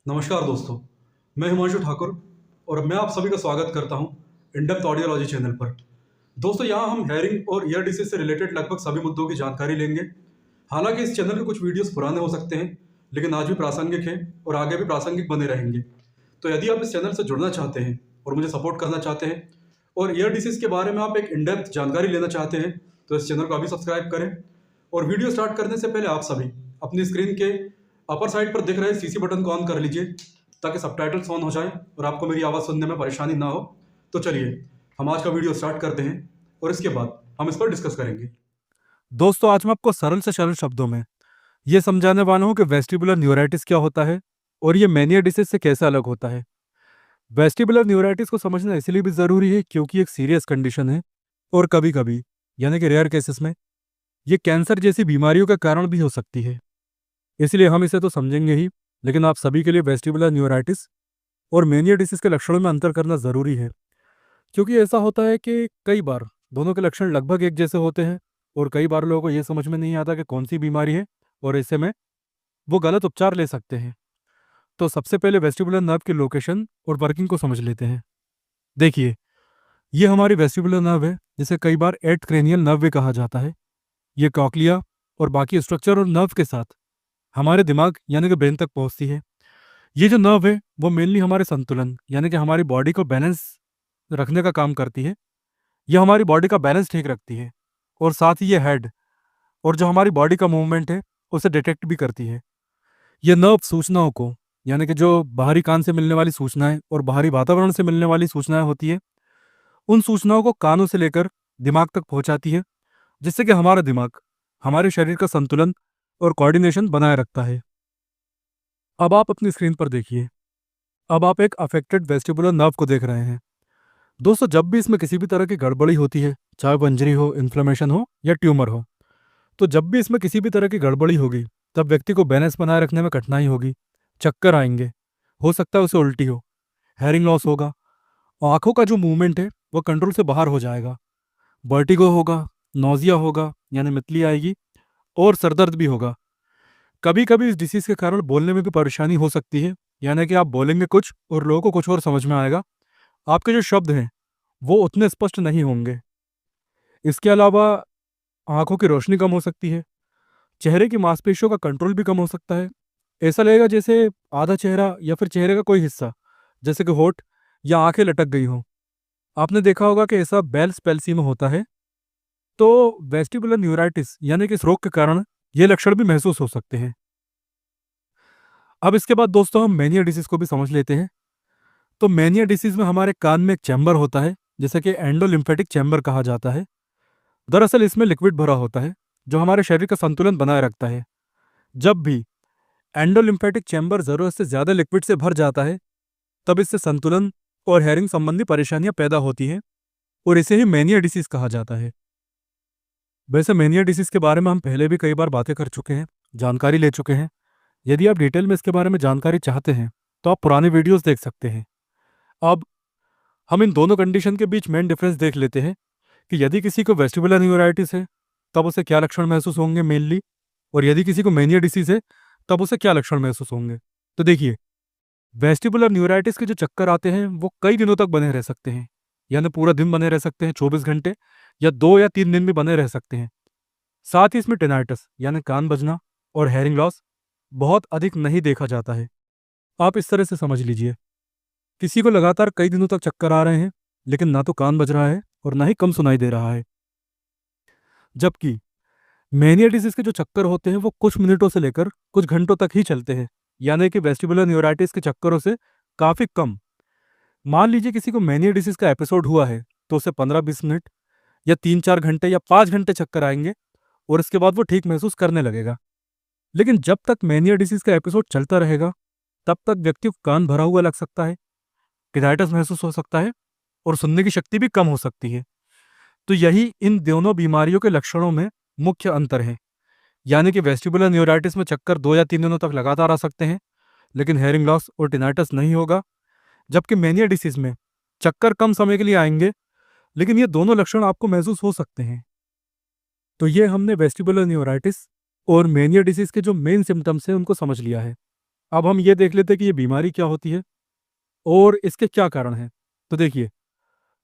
नमस्कार दोस्तों, मैं हिमांशु ठाकुर और मैं आप सभी का स्वागत करता हूं इन डेप्थ ऑडियोलॉजी चैनल पर। दोस्तों, यहां हम हेयरिंग और ईयर डिसीज से रिलेटेड लगभग सभी मुद्दों की जानकारी लेंगे। हालांकि इस चैनल के कुछ वीडियोस पुराने हो सकते हैं, लेकिन आज भी प्रासंगिक हैं और आगे भी प्रासंगिक बने रहेंगे। तो यदि आप इस चैनल से जुड़ना चाहते हैं और मुझे सपोर्ट करना चाहते हैं और ईयर डिसीज के बारे में आप एक इन डेप्थ जानकारी लेना चाहते हैं, तो इस चैनल को अभी सब्सक्राइब करें। और वीडियो स्टार्ट करने से पहले आप सभी अपनी स्क्रीन के अपर साइड पर दिख रहे सीसी बटन को ऑन कर लीजिए, ताकि सबटाइटल्स ऑन हो जाए और आपको मेरी आवाज़ सुनने में परेशानी ना हो। तो चलिए हम आज का वीडियो स्टार्ट करते हैं और इसके बाद हम इस पर डिस्कस करेंगे। दोस्तों, आज मैं आपको सरल से सरल शब्दों में ये समझाने वाला हूं कि वेस्टिबुलर न्यूराइटिस क्या होता है और ये मैनिया डिसीज से कैसे अलग होता है। वेस्टिबुलर न्यूराइटिस को समझना इसलिए भी जरूरी है क्योंकि एक सीरियस कंडीशन है और कभी कभी यानी कि रेयर केसेस में ये कैंसर जैसी बीमारियों का कारण भी हो सकती है। इसलिए हम इसे तो समझेंगे ही, लेकिन आप सभी के लिए वेस्टिबुलर न्यूराइटिस और मैनिया डिसीज के लक्षणों में अंतर करना जरूरी है, क्योंकि ऐसा होता है कि कई बार दोनों के लक्षण लगभग एक जैसे होते हैं और कई बार लोगों को ये समझ में नहीं आता कि कौन सी बीमारी है और ऐसे में वो गलत उपचार ले सकते हैं। तो सबसे पहले वेस्टिबुलर नर्व की लोकेशन और वर्किंग को समझ लेते हैं। देखिए, ये हमारी वेस्टिबुलर नर्व है, जिसे कई बार एट क्रेनियल नर्व भी कहा जाता है। ये कॉक्लिया और बाकी स्ट्रक्चर और नर्व के साथ हमारे दिमाग यानी कि ब्रेन तक पहुंचती है। ये जो नर्व है वो मेनली हमारे संतुलन यानी कि हमारी बॉडी को बैलेंस रखने का काम करती है। यह हमारी बॉडी का बैलेंस ठीक रखती है और साथ ही ये हेड और जो हमारी बॉडी का मूवमेंट है उसे डिटेक्ट भी करती है। ये नर्व सूचनाओं को यानी कि जो बाहरी कान से मिलने वाली सूचनाएं और बाहरी वातावरण से मिलने वाली सूचनाएं होती है, उन सूचनाओं को कानों से लेकर दिमाग तक पहुंचाती है, जिससे कि हमारा दिमाग हमारे शरीर का संतुलन और कोऑर्डिनेशन बनाए रखता है। अब आप अपनी स्क्रीन पर देखिए। अब आप एक अफेक्टेड वेस्टिबुलर नर्व को देख रहे हैं। दोस्तों, जब भी इसमें किसी भी तरह की गड़बड़ी होती है, चाहे वो इंजरी हो, इन्फ्लेमेशन हो या ट्यूमर हो, तो जब भी इसमें किसी भी तरह की गड़बड़ी होगी, तब व्यक्ति को बैलेंस बनाए रखने में कठिनाई होगी, चक्कर आएंगे, हो सकता है उसे उल्टी हो, हेयरिंग लॉस होगा, और आंखों का जो मूवमेंट है वो कंट्रोल से बाहर हो जाएगा, वर्टिगो होगा, नौजिया होगा यानी मितली आएगी, और सरदर्द भी होगा। कभी कभी इस डिसीज के कारण बोलने में भी परेशानी हो सकती है, यानी कि आप बोलेंगे कुछ और लोगों को कुछ और समझ में आएगा। आपके जो शब्द हैं वो उतने स्पष्ट नहीं होंगे। इसके अलावा आंखों की रोशनी कम हो सकती है, चेहरे की मांसपेशियों का कंट्रोल भी कम हो सकता है। ऐसा लगेगा जैसे आधा चेहरा या फिर चेहरे का कोई हिस्सा, जैसे कि होठ या आंखें लटक गई हो। आपने देखा होगा कि ऐसा बेल्स पैल्सी में होता है। तो वेस्टिबुलर न्यूराइटिस यानी कि इस रोग के कारण ये लक्षण भी महसूस हो सकते हैं। अब इसके बाद दोस्तों हम मैनिया डिसीज को भी समझ लेते हैं। तो मैनिया डिसीज में हमारे कान में एक चैम्बर होता है, जैसे कि एंडोलिम्फेटिक चैम्बर कहा जाता है। दरअसल इसमें लिक्विड भरा होता है जो हमारे शरीर का संतुलन बनाए रखता है। जब भी एंडोलिम्फेटिक चैम्बर जरूरत से ज्यादा लिक्विड से भर जाता है, तब इससे संतुलन और हेयरिंग संबंधी परेशानियां पैदा होती हैं और इसे ही मैनिया डिसीज कहा जाता है। वैसे मैनिया डिसीज के बारे में हम पहले भी कई बार बातें कर चुके हैं, जानकारी ले चुके हैं। यदि आप डिटेल में इसके बारे में जानकारी चाहते हैं तो आप पुराने वीडियोस देख सकते हैं। अब हम इन दोनों कंडीशन के बीच मेन डिफरेंस देख लेते हैं कि यदि किसी को वेस्टिबुलर न्यूराइटिस है तब उसे क्या लक्षण महसूस होंगे मेनली, और यदि किसी को मैनिया डिसीज है तब उसे क्या लक्षण महसूस होंगे। तो देखिए, वेस्टिबुलर न्यूराइटिस के जो चक्कर आते हैं वो कई दिनों तक बने रह सकते हैं, यानी पूरा दिन बने रह सकते हैं, 24 घंटे, या 2 या 3 दिन भी बने रह सकते हैं। साथ ही इसमें टेनाइटिस यानी कान बजना और हेयरिंग लॉस बहुत अधिक नहीं देखा जाता है। आप इस तरह से समझ लीजिए, किसी को लगातार कई दिनों तक चक्कर आ रहे हैं, लेकिन ना तो कान बज रहा है और ना ही कम सुनाई दे रहा है। जबकि मैनिया डिसीज के जो चक्कर होते हैं वो कुछ मिनटों से लेकर कुछ घंटों तक ही चलते हैं, यानी कि वेस्टिबुलर न्यूराइटिस के चक्करों से काफी कम। मान लीजिए किसी को मैनिया डिसीज का एपिसोड हुआ है तो उसे 15-20 मिनट या 3-4 घंटे या 5 घंटे चक्कर आएंगे और इसके बाद वो ठीक महसूस करने लगेगा। लेकिन जब तक मैनिया डिसीज का एपिसोड चलता रहेगा, तब तक व्यक्ति को कान भरा हुआ लग सकता है, टिनाइटिस महसूस हो सकता है और सुनने की शक्ति भी कम हो सकती है। तो यही इन दोनों बीमारियों के लक्षणों में मुख्य अंतर है। यानी कि वेस्टिबुलर न्यूराइटिस में चक्कर 2 या 3 दिनों तक लगातार आ सकते हैं, लेकिन हेयरिंग लॉस और टिनाइटिस नहीं होगा। जबकि मैनिया डिसीज में चक्कर कम समय के लिए आएंगे, लेकिन ये दोनों लक्षण आपको महसूस हो सकते हैं। तो ये हमने वेस्टिबुलर न्यूराइटिस और मैनिया डिसीज के जो मेन सिम्टम्स हैं उनको समझ लिया है। अब हम ये देख लेते हैं कि ये बीमारी क्या होती है और इसके क्या कारण हैं। तो देखिए,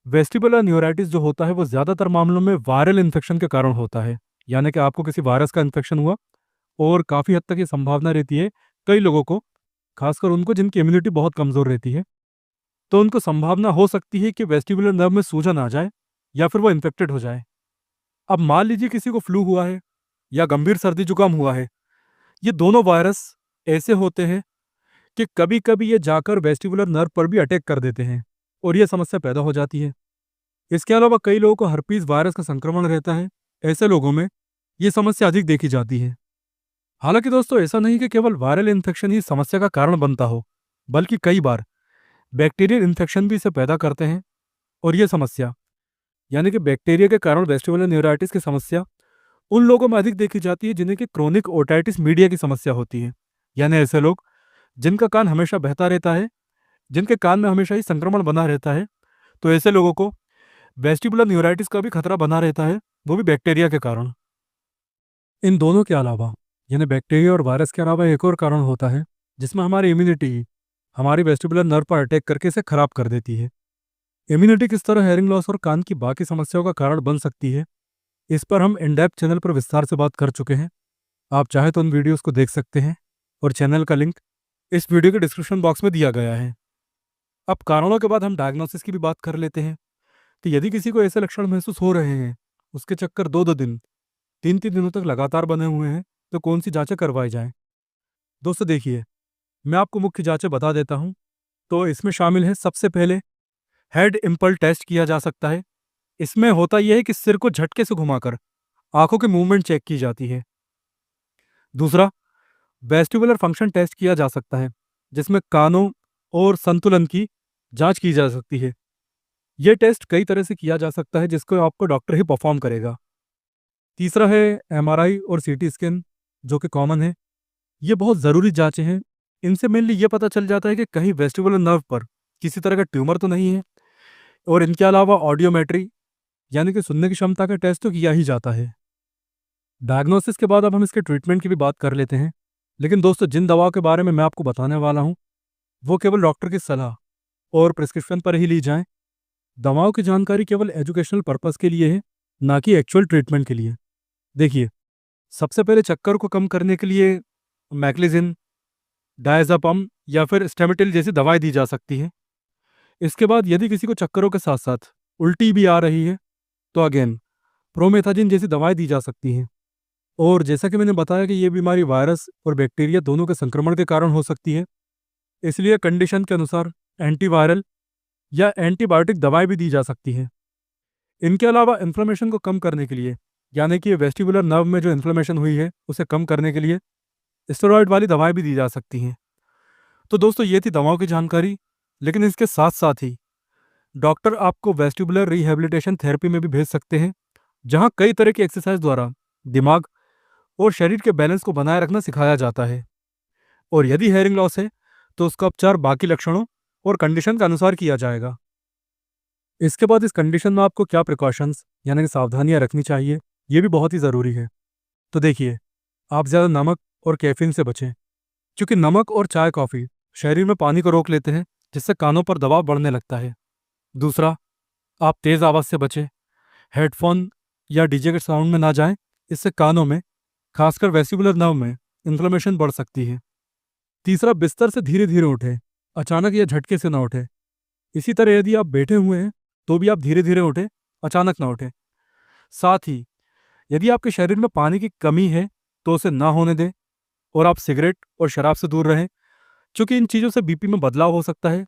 वेस्टिबुलर न्यूराइटिस जो होता है वो ज़्यादातर मामलों में वायरल इन्फेक्शन के कारण होता है। यानी कि आपको किसी वायरस का इन्फेक्शन हुआ और काफ़ी हद तक ये संभावना रहती है कई लोगों को, खासकर उनको जिनकी इम्यूनिटी बहुत कमज़ोर रहती है, तो उनको संभावना हो सकती है कि वेस्टिबुलर नर्व में सूजन आ जाए या फिर वो इन्फेक्टेड हो जाए। अब मान लीजिए किसी को फ्लू हुआ है या गंभीर सर्दी जुकाम हुआ है, ये दोनों वायरस ऐसे होते हैं कि कभी-कभी ये जाकर वेस्टिबुलर नर्व पर भी अटैक कर देते हैं और ये समस्या पैदा हो जाती है। इसके अलावा कई लोगों को हर्पीज वायरस का संक्रमण रहता है। ऐसे लोगों में ये समस्या अधिक देखी जाती है। हालांकि दोस्तों, ऐसा नहीं कि केवल वायरल इन्फेक्शन ही समस्या का कारण बनता हो, बल्कि कई बार बैक्टीरियल इन्फेक्शन भी इसे पैदा करते हैं। और ये समस्या, यानी कि बैक्टीरिया के कारण वेस्टिबुलर न्यूराइटिस की समस्या उन लोगों में अधिक देखी जाती है जिन्हें कि क्रोनिक ओटाइटिस मीडिया की समस्या होती है। यानी ऐसे लोग जिनका कान हमेशा बहता रहता है, जिनके कान में हमेशा ही संक्रमण बना रहता है, तो ऐसे लोगों को वेस्टिबुलर न्यूराइटिस का भी खतरा बना रहता है, वो भी बैक्टीरिया के कारण। इन दोनों के अलावा, यानी बैक्टीरिया और वायरस के अलावा, एक और कारण होता है जिसमें हमारी इम्यूनिटी हमारी वेस्टिबुलर नर्व पर अटैक करके इसे खराब कर देती है। इम्यूनिटी किस तरह हेयरिंग लॉस और कान की बाकी समस्याओं का कारण बन सकती है, इस पर हम इन डेप्थ चैनल पर विस्तार से बात कर चुके हैं। आप चाहे तो उन वीडियोस को देख सकते हैं और चैनल का लिंक इस वीडियो के डिस्क्रिप्शन बॉक्स में दिया गया है। अब कारणों के बाद हम डायग्नोसिस की भी बात कर लेते हैं कि यदि किसी को ऐसे लक्षण महसूस हो रहे हैं, उसके चक्कर 2-2 दिन, 3-3 दिनों तक लगातार बने हुए हैं, तो कौन सी जांचें करवाई जाएं। दोस्तों देखिए, मैं आपको मुख्य जांचें बता देता हूं। तो इसमें शामिल है, सबसे पहले हेड इम्पल्स टेस्ट किया जा सकता है। इसमें होता यह है कि सिर को झटके से घुमाकर आंखों की मूवमेंट चेक की जाती है। दूसरा, वेस्टिबुलर फंक्शन टेस्ट किया जा सकता है, जिसमें कानों और संतुलन की जांच की जा सकती है। यह टेस्ट कई तरह से किया जा सकता है, जिसको आपको डॉक्टर ही परफॉर्म करेगा। तीसरा है एमआरआई और सीटी स्कैन, जो कि कॉमन है। ये बहुत ज़रूरी जांचें हैं। इनसे मेनली ये पता चल जाता है कि कहीं वेस्टिबुलर नर्व पर किसी तरह का ट्यूमर तो नहीं है। और इनके अलावा ऑडियोमेट्री, यानी कि सुनने की क्षमता का टेस्ट तो किया ही जाता है। डायग्नोसिस के बाद अब हम इसके ट्रीटमेंट की भी बात कर लेते हैं। लेकिन दोस्तों, जिन दवाओं के बारे में मैं आपको बताने वाला हूँ, वो केवल डॉक्टर की सलाह और प्रिस्क्रिप्शन पर ही ली जाएं। दवाओं की जानकारी केवल एजुकेशनल पर्पस के लिए है, ना कि एक्चुअल ट्रीटमेंट के लिए। देखिए, सबसे पहले चक्कर को कम करने के लिए मैक्लिजिन, डायज़ापम या फिर स्टेमिटिल जैसी दवाएं दी जा सकती हैं। इसके बाद यदि किसी को चक्करों के साथ साथ उल्टी भी आ रही है, तो अगेन प्रोमेथाजिन जैसी दवाएं दी जा सकती हैं। और जैसा कि मैंने बताया कि ये बीमारी वायरस और बैक्टीरिया दोनों के संक्रमण के कारण हो सकती है, इसलिए कंडीशन के अनुसार एंटीवायरल या एंटीबायोटिक दवाएं भी दी जा सकती हैं। इनके अलावा इन्फ्लेमेशन को कम करने के लिए, यानी कि वेस्टिबुलर नर्व में जो इन्फ्लेमेशन हुई है उसे कम करने के लिए स्टेरॉयड वाली दवाएं भी दी जा सकती हैं। तो दोस्तों, ये थी दवाओं की जानकारी। लेकिन इसके साथ साथ ही डॉक्टर आपको वेस्टिबुलर रिहैबिलिटेशन थेरेपी में भी भेज सकते हैं, जहां कई तरह की एक्सरसाइज द्वारा दिमाग और शरीर के बैलेंस को बनाए रखना सिखाया जाता है। और यदि हेयरिंग लॉस है, तो उसका उपचार बाकी लक्षणों और कंडीशन के अनुसार किया जाएगा। इसके बाद इस कंडीशन में आपको क्या प्रिकॉशंस, यानी कि सावधानियां रखनी चाहिए, ये भी बहुत ही ज़रूरी है। तो देखिए, आप ज़्यादा नमक और कैफीन से बचें, क्योंकि नमक और चाय कॉफ़ी शरीर में पानी को रोक लेते हैं, जिससे कानों पर दबाव बढ़ने लगता है। दूसरा, आप तेज़ आवाज़ से बचें, हेडफोन या डीजे के साउंड में ना जाएं, इससे कानों में, खासकर वेस्टिबुलर नर्व में इन्फ्लेमेशन बढ़ सकती है। तीसरा, बिस्तर से धीरे धीरे उठें, अचानक या झटके से ना उठें। इसी तरह यदि आप बैठे हुए हैं, तो भी आप धीरे धीरे उठें, अचानक ना उठें। साथ ही यदि आपके शरीर में पानी की कमी है, तो उसे ना होने दें। और आप सिगरेट और शराब से दूर रहें, क्योंकि इन चीज़ों से बीपी में बदलाव हो सकता है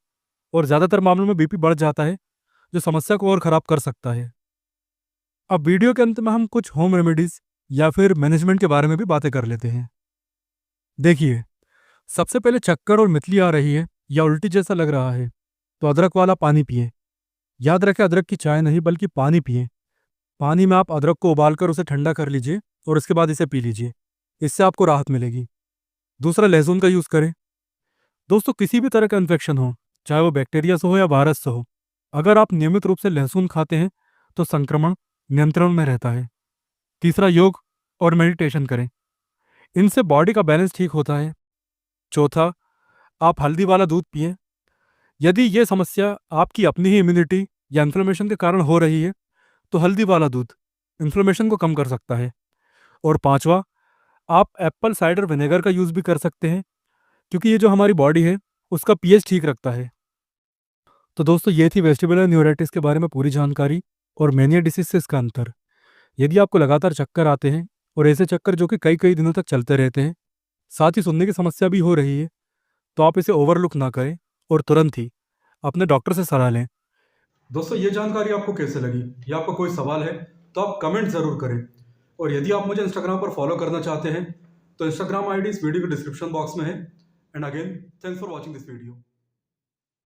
और ज़्यादातर मामलों में बीपी बढ़ जाता है, जो समस्या को और ख़राब कर सकता है। अब वीडियो के अंत में हम कुछ होम रेमेडीज़ या फिर मैनेजमेंट के बारे में भी बातें कर लेते हैं। देखिए, सबसे पहले चक्कर और मितली आ रही है या उल्टी जैसा लग रहा है, तो अदरक वाला पानी पिएं। याद रखें, अदरक की चाय नहीं बल्कि पानी पिएं। पानी में आप अदरक को उबालकर उसे ठंडा कर लीजिए और उसके बाद इसे पी लीजिए। इससे आपको राहत मिलेगी। दूसरा, लहसुन का यूज़ करें। दोस्तों, किसी भी तरह का इन्फेक्शन हो, चाहे वो बैक्टीरिया से हो या वायरस से हो, अगर आप नियमित रूप से लहसुन खाते हैं, तो संक्रमण नियंत्रण में रहता है। तीसरा, योग और मेडिटेशन करें। इनसे बॉडी का बैलेंस ठीक होता है। चौथा, आप हल्दी वाला दूध पिएं। यदि ये समस्या आपकी अपनी ही इम्यूनिटी या इन्फ्लेमेशन के कारण हो रही है, तो हल्दी वाला दूध इन्फ्लेमेशन को कम कर सकता है। और पांचवा, आप एप्पल साइडर विनेगर का यूज़ भी कर सकते हैं, क्योंकि ये जो हमारी बॉडी है उसका पीएच ठीक रखता है। तो दोस्तों, ये थी वेस्टिबुलर न्यूराइटिस के बारे में पूरी जानकारी और मेनिया डिसीज से इसका अंतर। यदि आपको लगातार चक्कर आते हैं और ऐसे चक्कर जो कि कई कई दिनों तक चलते रहते हैं, साथ ही सुनने की समस्या भी हो रही है, तो आप इसे ओवरलुक ना करें और तुरंत ही अपने डॉक्टर से सलाह लें। दोस्तों, ये जानकारी आपको कैसे लगी या आपका कोई सवाल है तो आप कमेंट ज़रूर करें। और यदि आप मुझे इंस्टाग्राम पर फॉलो करना चाहते हैं तो इंस्टाग्राम आईडी इस वीडियो के डिस्क्रिप्शन बॉक्स में है। And again, thanks for watching this video.